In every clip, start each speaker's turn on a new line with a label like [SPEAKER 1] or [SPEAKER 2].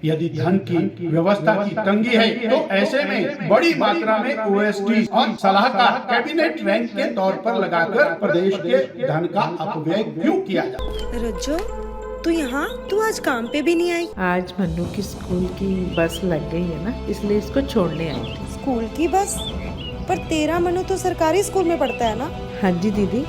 [SPEAKER 1] यदि धन की व्यवस्था की तंगी है तो ऐसे में बड़ी मात्रा में ओएसडी और सलाहकार कैबिनेट रैंक के तौर पर लगाकर प्रदेश के धन का अपव्यय क्यों किया जाए।
[SPEAKER 2] रज्जो, तू आज काम पे भी नहीं आई।
[SPEAKER 3] आज मन्नू की स्कूल की बस लग गई है ना, इसलिए इसको छोड़ने आई थी।
[SPEAKER 2] स्कूल की बस? पर तेरा मन्नू तो सरकारी स्कूल में पढ़ता है ना।
[SPEAKER 3] हाँ जी दीदी,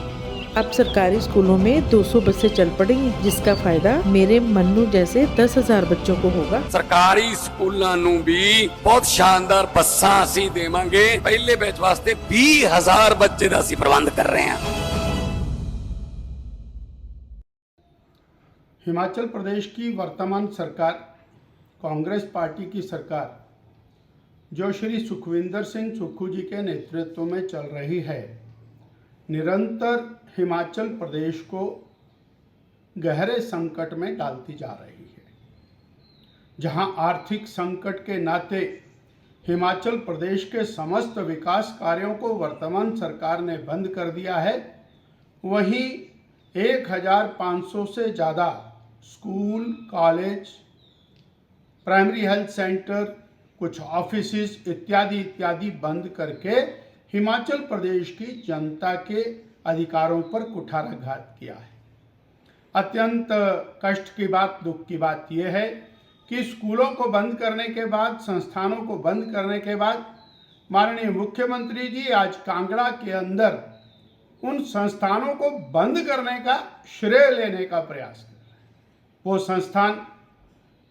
[SPEAKER 3] अब सरकारी स्कूलों में 200 बसें चल पड़ेंगी, जिसका फायदा मेरे मन्नू जैसे 10,000 बच्चों को होगा।
[SPEAKER 4] सरकारी स्कूलों नू भी बहुत शानदार बसां असीं देवांगे। पहले बैच वास्ते 20,000 बच्चे दा असीं प्रबंध कर रहे हैं।
[SPEAKER 1] हिमाचल प्रदेश की वर्तमान सरकार, कांग्रेस पार्टी की सरकार, जो श्री सुखविंदर सिंह सुक्खू जी के नेतृत्व में चल रही है, निरंतर हिमाचल प्रदेश को गहरे संकट में डालती जा रही है। जहां आर्थिक संकट के नाते हिमाचल प्रदेश के समस्त विकास कार्यों को वर्तमान सरकार ने बंद कर दिया है, वहीं 1,500 से ज़्यादा school, college, primary health centre, कुछ ऑफिसेस इत्यादि बंद करके हिमाचल प्रदेश की जनता के अधिकारों पर कुठाराघात किया है। अत्यंत कष्ट की बात, दुख की बात यह है कि स्कूलों को बंद करने के बाद, संस्थानों को बंद करने के बाद माननीय मुख्यमंत्री जी आज कांगड़ा के अंदर उन संस्थानों को बंद करने का श्रेय लेने का प्रयास कर रहे हैं। वो संस्थान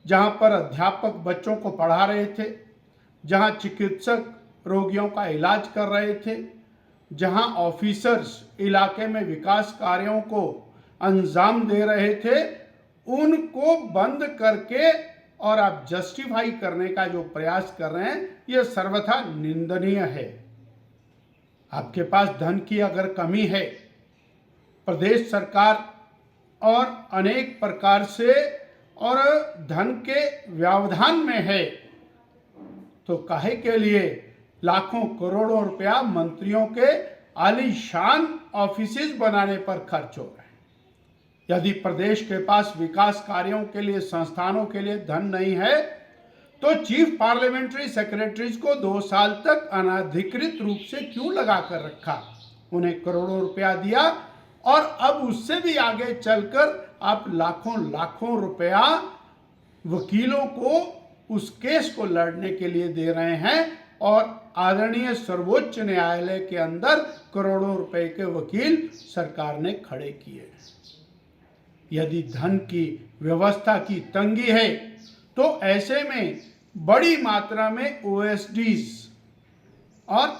[SPEAKER 1] जहां पर अध्यापक बच्चों को पढ़ा रहे थे, जहां चिकित्सक रोगियों का इलाज कर रहे थे, जहां ऑफिसर्स इलाके में विकास कार्यों को अंजाम दे रहे थे, उनको बंद करके और आप जस्टिफाई करने का जो प्रयास कर रहे हैं, यह सर्वथा निंदनीय है। आपके पास धन की अगर कमी है, प्रदेश सरकार और अनेक प्रकार से और धन के व्यवधान में है, तो काहे के लिए लाखों करोड़ों रुपया मंत्रियों के आलीशान ऑफिसेज बनाने पर खर्च हो रहे हैं। यदि प्रदेश के पास विकास कार्यों के लिए, संस्थानों के लिए धन नहीं है, तो चीफ पार्लियामेंट्री सेक्रेटरीज को 2 साल तक अनाधिकृत रूप से क्यों लगा कर रखा? उन्हें करोड़ों रुपया दिया और अब उससे भी आगे चलकर आप लाखों रुपया वकीलों को उस केस को लड़ने के लिए दे रहे हैं और आदरणीय सर्वोच्च न्यायालय के अंदर करोड़ों रुपए के वकील सरकार ने खड़े किए। यदि धन की व्यवस्था की तंगी है तो ऐसे में बड़ी मात्रा में ओएसडीज और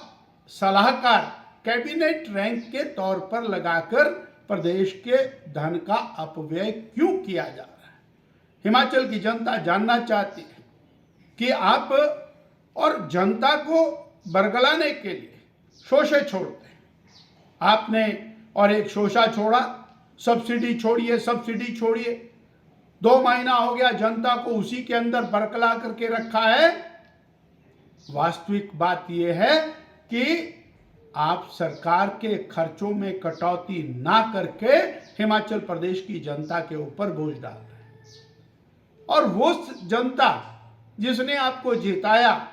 [SPEAKER 1] सलाहकार कैबिनेट रैंक के तौर पर लगाकर प्रदेश के धन का अपव्यय क्यों किया जा रहा है। हिमाचल की जनता जानना चाहती है कि आप और जनता को बरगलाने के लिए शोषे छोड़ते हैं। आपने और एक शोषा छोड़ा, सब्सिडी छोड़िए। 2 महीना हो गया, जनता को उसी के अंदर बरकला करके रखा है। वास्तविक बात यह है कि आप सरकार के खर्चों में कटौती ना करके हिमाचल प्रदेश की जनता के ऊपर बोझ डाल रहे हैं और वो जनता जिसने आपको जिताया,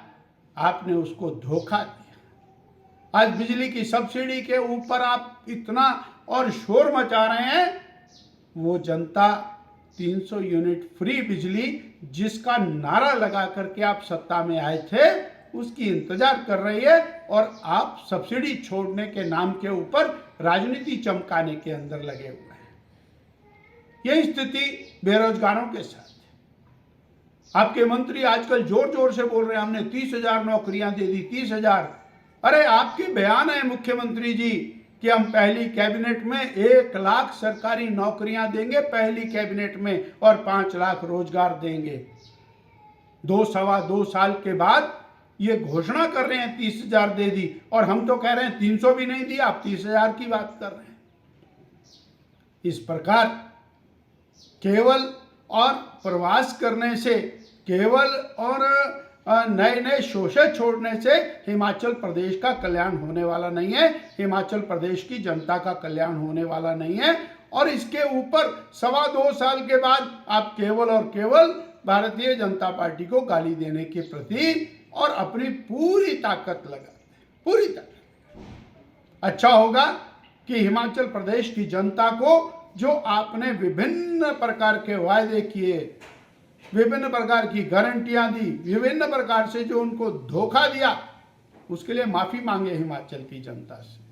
[SPEAKER 1] आपने उसको धोखा दिया। आज बिजली की सब्सिडी के ऊपर आप इतना और शोर मचा रहे हैं। वो जनता 300 यूनिट फ्री बिजली जिसका नारा लगा करके आप सत्ता में आए थे, उसकी इंतजार कर रही है और आप सब्सिडी छोड़ने के नाम के ऊपर राजनीति चमकाने के अंदर लगे हुए हैं। यही स्थिति बेरोजगारों के साथ। आपके मंत्री आजकल जोर जोर से बोल रहे हैं हमने 30,000 नौकरियां दे दी, 30,000। अरे आपके बयान है मुख्यमंत्री जी कि हम पहली कैबिनेट में 1 लाख सरकारी नौकरियां देंगे पहली कैबिनेट में और 5 लाख रोजगार देंगे। 2 साल के बाद ये घोषणा कर रहे हैं 30,000 दे दी और हम तो कह रहे हैं 300 भी नहीं दिया, आप 30,000 की बात कर रहे हैं। इस प्रकार केवल और प्रवास करने से, केवल और नए शोषे छोड़ने से हिमाचल प्रदेश का कल्याण होने वाला नहीं है, हिमाचल प्रदेश की जनता का कल्याण होने वाला नहीं है। और इसके ऊपर 2.25 साल के बाद आप केवल और केवल भारतीय जनता पार्टी को गाली देने के प्रति और अपनी पूरी ताकत लगाते हैं, पूरी ताकत। अच्छा होगा कि हिमाचल प्रदेश की जनता को जो आपने विभिन्न प्रकार के वायदे किए, विभिन्न प्रकार की गारंटियां दी, विभिन्न प्रकार से जो उनको धोखा दिया, उसके लिए माफी मांगे हिमाचल की जनता से।